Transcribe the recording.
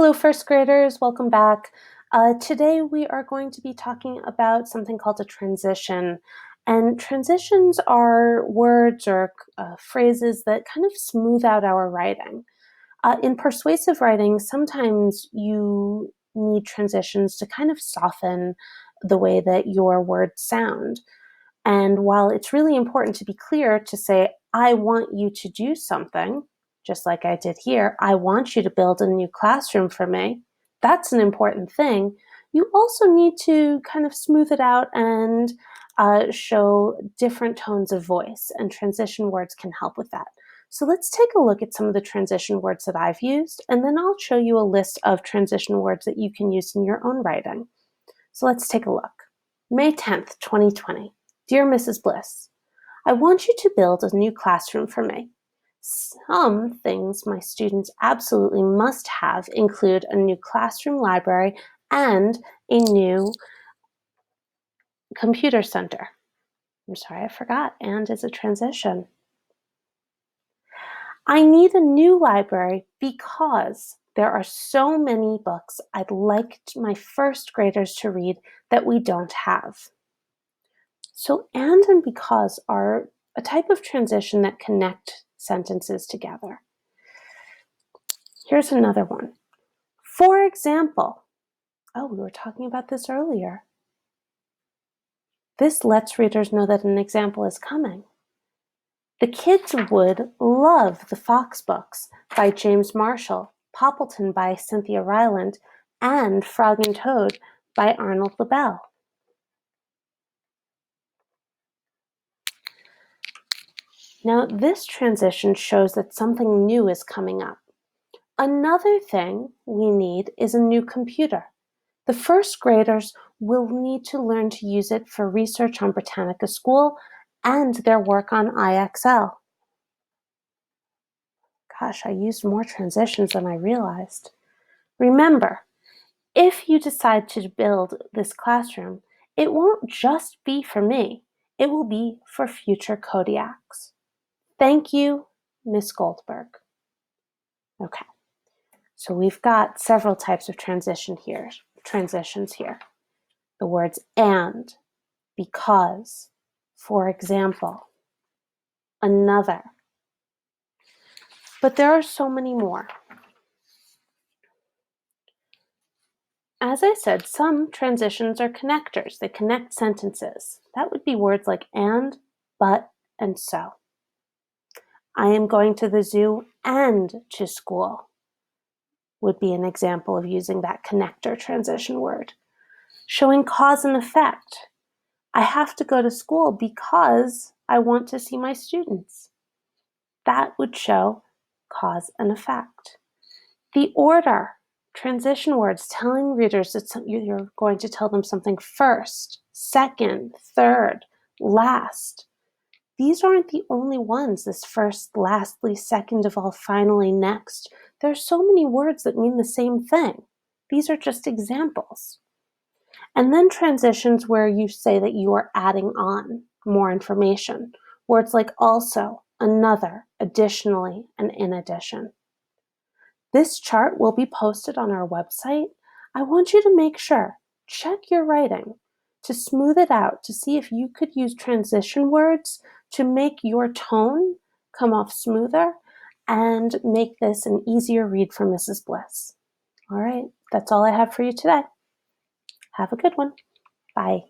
Hello, first graders, welcome back. Today we are going to be talking about something called a transition. And transitions are words or phrases that kind of smooth out our writing. In persuasive writing, sometimes you need transitions to kind of soften the way that your words sound. And while it's really important to be clear to say, I want you to do something, just like I did here, I want you to build a new classroom for me. That's an important thing. You also need to kind of smooth it out and show different tones of voice, and transition words can help with that. So let's take a look at some of the transition words that I've used, and then I'll show you a list of transition words that you can use in your own writing. So let's take a look. May 10th, 2020. Dear Mrs. Bliss, I want you to build a new classroom for me. Some things my students absolutely must have include a new classroom library and a new computer center. I'm sorry, I forgot, and is a transition. I need a new library because there are so many books I'd like my first graders to read that we don't have. So and because are a type of transition that connect sentences together. Here's another one. For example, oh, we were talking about this earlier. This lets readers know that an example is coming. The kids would love the Fox books by James Marshall, Poppleton by Cynthia Ryland, and Frog and Toad by Arnold LaBelle. Now, this transition shows that something new is coming up. Another thing we need is a new computer. The first graders will need to learn to use it for research on Britannica School and their work on IXL. Gosh, I used more transitions than I realized. Remember, if you decide to build this classroom, it won't just be for me. It will be for future Kodiaks. Thank you, Miss Goldberg. Okay, so we've got several types of transitions here. The words and, because, for example, another. But there are so many more. As I said, some transitions are connectors. They connect sentences. That would be words like and, but, and so. I am going to the zoo and to school would be an example of using that connector transition word. Showing cause and effect. I have to go to school because I want to see my students. That would show cause and effect. The order, transition words telling readers that you're going to tell them something first, second, third, last. These aren't the only ones, this first, lastly, second of all, finally, next. There are so many words that mean the same thing. These are just examples. And then transitions where you say that you are adding on more information. Words like also, another, additionally, and in addition. This chart will be posted on our website. I want you to make sure, check your writing to smooth it out to see if you could use transition words to make your tone come off smoother and make this an easier read for Mrs. Bliss. All right, that's all I have for you today. Have a good one. Bye.